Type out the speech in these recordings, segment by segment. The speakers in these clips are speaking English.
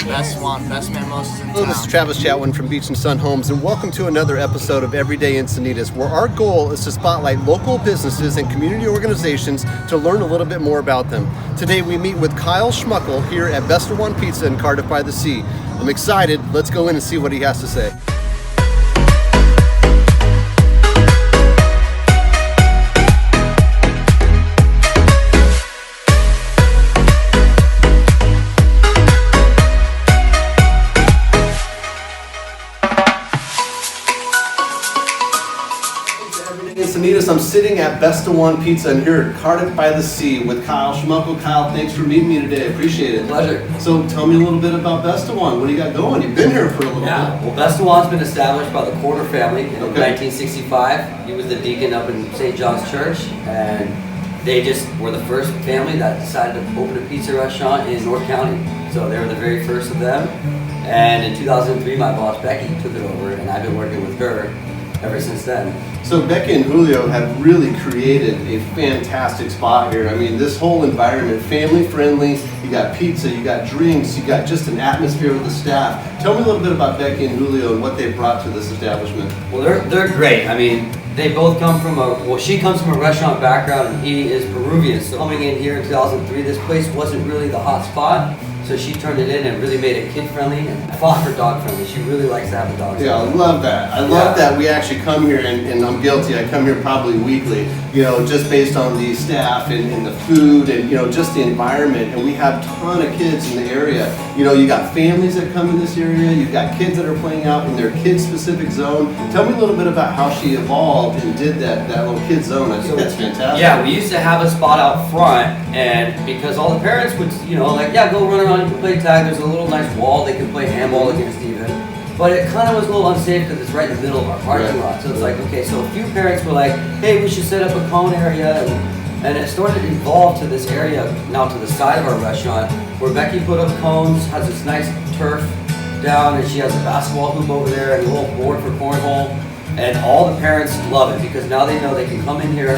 Besta-Wan, best mimosas in town. Hello, this is Travis Chatwin from BeachandSunHomes, and welcome to another episode of Everyday Encinitas, where our goal is to spotlight local businesses and community organizations to learn a little bit more about them. Today we meet with Kyle Schmuckle here at Besta-Wan Pizza in Cardiff-by-the-Sea. I'm excited. Let's go in and see what he has to say. Encinitas, I'm sitting at Besta-Wan Pizza and here at Cardiff-by-the-Sea with Kyle Schmuckle. Kyle, thanks for meeting me today. I appreciate it. Pleasure. So tell me a little bit about Besta-Wan. What do you got going? You've been here for a little bit. Well, Besta-Wan's been established by the Porter family in 1965. He was the deacon up in St. John's Church, and they just were the first family that decided to open a pizza restaurant in North County. So they were the very first of them. And in 2003, my boss Becky took it over, and I've been working with her ever since then. So Becky and Julio have really created a fantastic spot here. I mean, this whole environment, family friendly, you got pizza, you got drinks, you got just an atmosphere with the staff. Tell me a little bit about Becky and Julio and what they brought to this establishment. Well, they're great. I mean, they both come from she comes from a restaurant background and he is Peruvian. So coming in here in 2003, this place wasn't really the hot spot. So she turned it in and really made it kid friendly and fought for dog friendly. She really likes to have the dogs. Yeah, I love that. I love that we actually come here, and I'm guilty, I come here probably weekly, you know, just based on the staff and the food and, you know, just the environment. And we have a ton of kids in the area. You know, you got families that come in this area, you've got kids that are playing out in their kid-specific zone. Tell me a little bit about how she evolved and did that little kid zone. I think that's fantastic. Yeah, we used to have a spot out front, and because all the parents would, you know, like, yeah, go run around, you can play tag, there's a little nice wall, they can play handball against even. But it kind of was a little unsafe because it's right in the middle of our parking lot. So it's like, okay, so a few parents were like, hey, we should set up a cone area. And it started to evolve to this area now to the side of our restaurant where Becky put up cones, has this nice turf down, and she has a basketball hoop over there and a little board for cornhole. And all the parents love it because now they know they can come in here,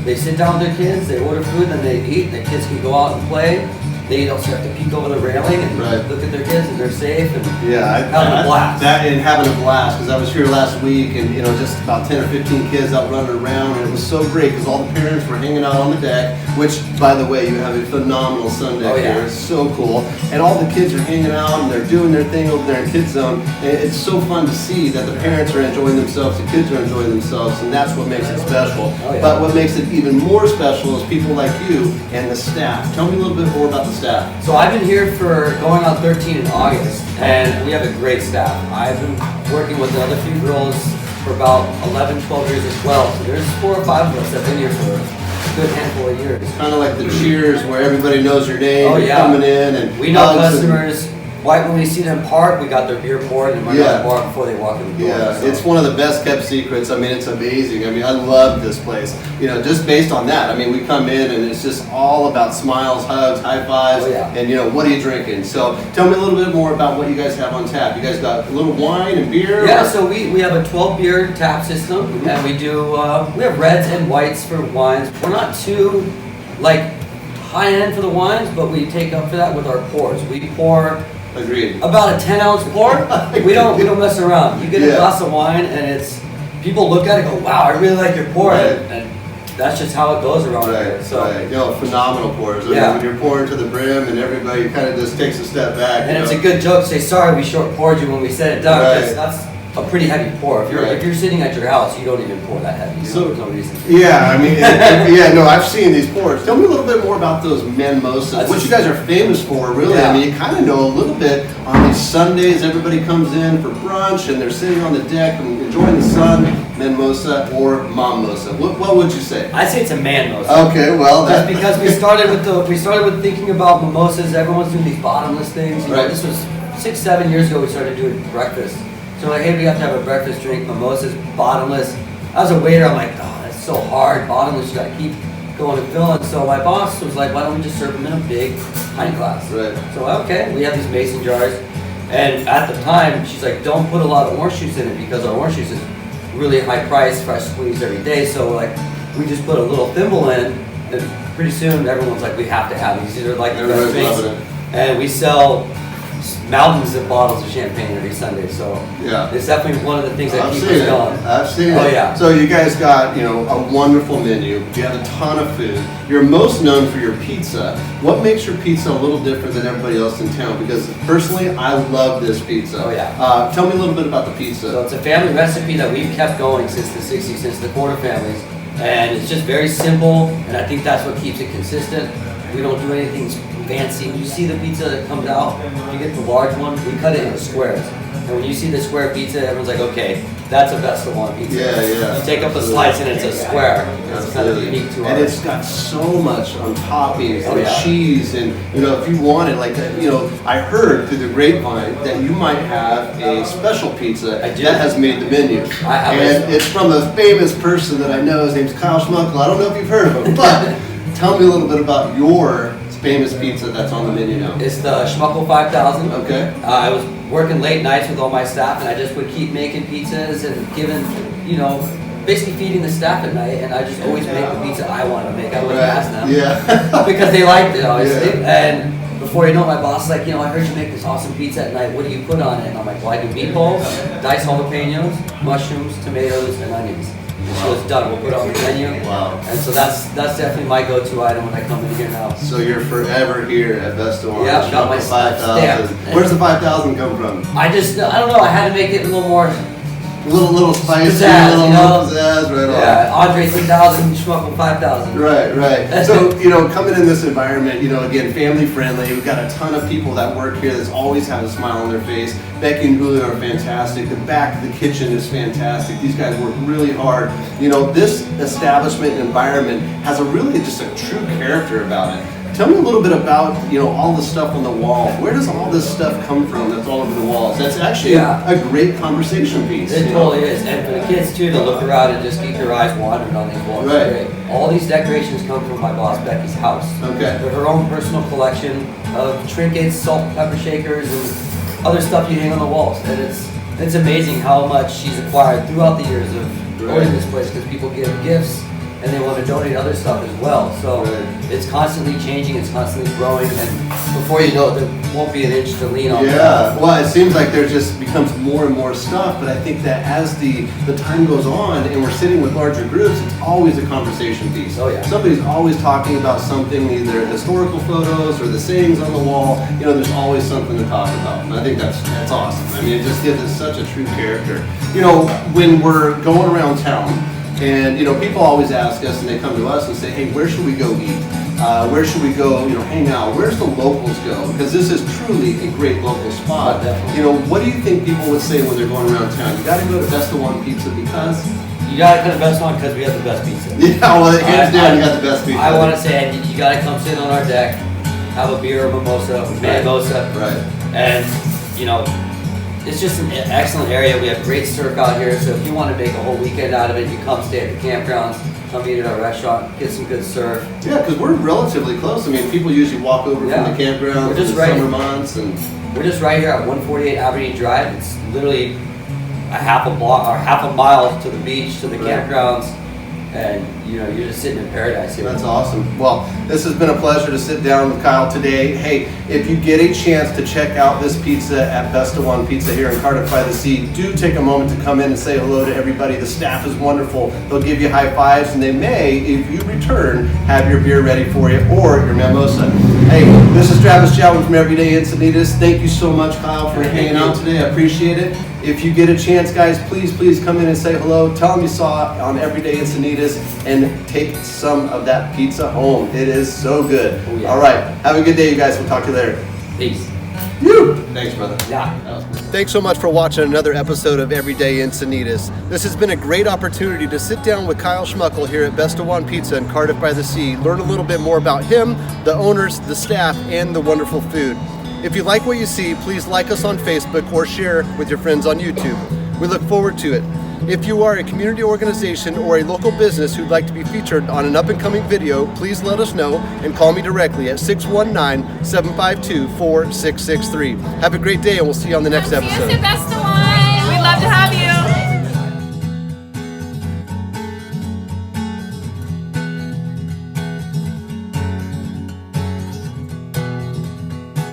they sit down with their kids, they order food, then they eat, the kids can go out and play. They don't have to peek over the railing and look at their kids, and they're safe and having a blast. Having a blast, because I was here last week and, you know, just about 10 or 15 kids out running around, and it was so great because all the parents were hanging out on the deck, which, by the way, you have a phenomenal sun deck here. It's so cool. And all the kids are hanging out and they're doing their thing over there in Kids Zone. And it's so fun to see that the parents are enjoying themselves, the kids are enjoying themselves, and that's what makes it special. But what makes it even more special is people like you and the staff. Tell me a little bit more about the staff. So I've been here for going on 13 in August, and we have a great staff. I've been working with the other few girls for about 11, 12 years as well. So there's 4 or 5 of us that have been here for a good handful of years. It's kind of like the Cheers where everybody knows your name, you're coming in, and we know customers. Right when we see them park, we got their beer poured and we're going to bar before they walk in the door. Yeah, so it's one of the best kept secrets. I mean, it's amazing. I mean, I love this place. You know, just based on that. I mean, we come in and it's just all about smiles, hugs, high fives, and, you know, what are you drinking? So tell me a little bit more about what you guys have on tap. You guys got a little wine and beer? Yeah, so we have a 12 beer tap system, and we do, we have reds and whites for wines. We're not too, like, high end for the wines, but we take up for that with our pours. We pour about a 10-ounce pour. We don't mess around. You get a glass of wine and it's, people look at it and go, wow, I really like your pour. And that's just how it goes around here. So, you know, phenomenal pours. I mean, when you're pouring to the brim and everybody kind of just takes a step back. And it's a good joke to say, sorry, we short poured you when we said it done. Because that's a pretty heavy pour. If you're sitting at your house, you don't even pour that heavy. So there's no reason. Yeah, I mean, I've seen these pours. Tell me a little bit more about those mimosas, which you guys are famous for, really. I mean, you kind of know a little bit. On these Sundays, everybody comes in for brunch and they're sitting on the deck and enjoying the sun. Mimosa or mimosa? What would you say? I'd say it's a man-mosa. Okay, well, just because we started with thinking about mimosas. Everyone's doing these bottomless things. You know, this was 6-7 years ago. We started doing breakfast. So like, hey, we have to have a breakfast drink, mimosas, bottomless. As a waiter, I'm like, oh, that's so hard, bottomless, you gotta keep going and filling. So my boss was like, why don't we just serve them in a big pint glass? So okay, we have these mason jars. And at the time, she's like, don't put a lot of orange juice in it because our orange juice is really high price, fresh squeezed every day. So like, we just put a little thimble in, and pretty soon everyone's like, we have to have these. These are like the best drinks. And we sell mountains of bottles of champagne every Sunday. So yeah, it's definitely one of the things that I've keeps seen us it. going. I've seen Oh it. yeah. So you guys got, you know, a wonderful menu. You have a ton of food. You're most known for your pizza. What makes your pizza a little different than everybody else in town? Because personally, I love this pizza. Oh yeah. Tell me a little bit about the pizza. So it's a family recipe that we've kept going since the 60s, since the quarter families. And it's just very simple, and I think that's what keeps it consistent. We don't do anything fancy. When you see the pizza that comes out, you get the large one, we cut it into squares. And when you see the square pizza, everyone's like, okay, that's a Besta-Wan pizza. Yeah, yeah. You take up a slice and it's a square. It's kind of unique to us. And it's got so much on toppings and yeah. cheese, and you know, if you want it, like, you know, I heard through the grapevine that you might have a special pizza that has made the menu. I have and it's from a famous person that I know. His name's Schmuckle. I don't know if you've heard of him, but tell me a little bit about your famous pizza that's on the menu now. It's the Schmuckle 5000. Okay. I was working late nights with all my staff, and I just would keep making pizzas and giving, you know, basically feeding the staff at night, and I just always make the pizza I wanted to make. I wouldn't ask them. Yeah. Because they liked it, obviously. Yeah. And before you know it, my boss is like, you know, I heard you make this awesome pizza at night. What do you put on it? And I'm like, well, I do meatballs, diced jalapenos, mushrooms, tomatoes, and onions. And she goes, done, we'll put it on the menu. Wow. And so that's definitely my go-to item when I come in here now. So you're forever here at Besta-Wan. Yeah, got my 5,000. Where's the 5,000 come from? I don't know, I had to make it a little more little spicy, pizzazz, little you know? pizzazz, right on. Yeah, Andre 3000, Schmuckle 5000. Right. So, you know, coming in this environment, you know, again, family friendly. We've got a ton of people that work here that always have a smile on their face. Becky and Julio are fantastic. The back of the kitchen is fantastic. These guys work really hard. You know, this establishment and environment has just a true character about it. Tell me a little bit about, you know, all the stuff on the wall. Where does all this stuff come from that's all over the walls? That's actually a great conversation piece. It totally is. And for the kids, too, to look around and just keep their eyes wandering on these walls. Right. All these decorations come from my boss, Becky's house. Okay. With her own personal collection of trinkets, salt and pepper shakers, and other stuff you hang on the walls. And it's amazing how much she's acquired throughout the years of owning this place, because people give gifts and they want to donate other stuff as well. So it's constantly changing, it's constantly growing, and before you know it, there won't be an inch to lean on. Yeah, well, it seems like there just becomes more and more stuff, but I think that as the time goes on and we're sitting with larger groups, it's always a conversation piece. Oh yeah. Somebody's always talking about something, either historical photos or the sayings on the wall. You know, there's always something to talk about, and I think that's awesome. I mean, it just gives us such a true character. You know, when we're going around town, and you know, people always ask us, and they come to us and say, "Hey, where should we go eat? Where should we go? You know, hang out? Where's the locals go?" Because this is truly a great local spot. Definitely. You know, what do you think people would say when they're going around town? You got to go to Besta-Wan Pizza because you got to come to Besta-Wan because we have the best pizza. Yeah, well, hands down, you got the best pizza. I want to say you got to come sit on our deck, have a beer or mimosa, mimosa, right? And you know, it's just an excellent area. We have great surf out here, so if you want to make a whole weekend out of it, you come stay at the campgrounds, come eat at our restaurant, get some good surf. Yeah, because we're relatively close. I mean, people usually walk over from the campground in the summer months, and we're just right here at 148 Aberdeen Drive. It's literally a half a block or half a mile to the beach, to the campgrounds. And you know, you're just sitting in paradise here. That's awesome. Well, this has been a pleasure to sit down with Kyle today. Hey, if you get a chance to check out this pizza at Besta-Wan Pizza here in Cardiff-by-the-Sea, do take a moment to come in and say hello to everybody. The staff is wonderful. They'll give you high fives, and they may, if you return, have your beer ready for you or your mimosa. Hey, this is Chatwin from Everyday Encinitas. Thank you so much, Kyle, for hanging out today. I appreciate it. If you get a chance, guys, please come in and say hello. Tell them you saw it on Everyday Encinitas, and take some of that pizza home. It is so good. Oh, yeah. All right. Have a good day, you guys. We'll talk to you later. Peace. Thanks, brother. Yeah. Thanks so much for watching another episode of Everyday Encinitas. This has been a great opportunity to sit down with Kyle Schmuckle here at Besta-Wan Pizza in Cardiff-by-the-Sea, learn a little bit more about him, the owners, the staff, and the wonderful food. If you like what you see, please like us on Facebook or share with your friends on YouTube. We look forward to it. If you are a community organization or a local business who'd like to be featured on an up-and-coming video, please let us know and call me directly at 619-752-4663. Have a great day, and we'll see you on the next episode. See us at Besta-Wan. We'd love to have you.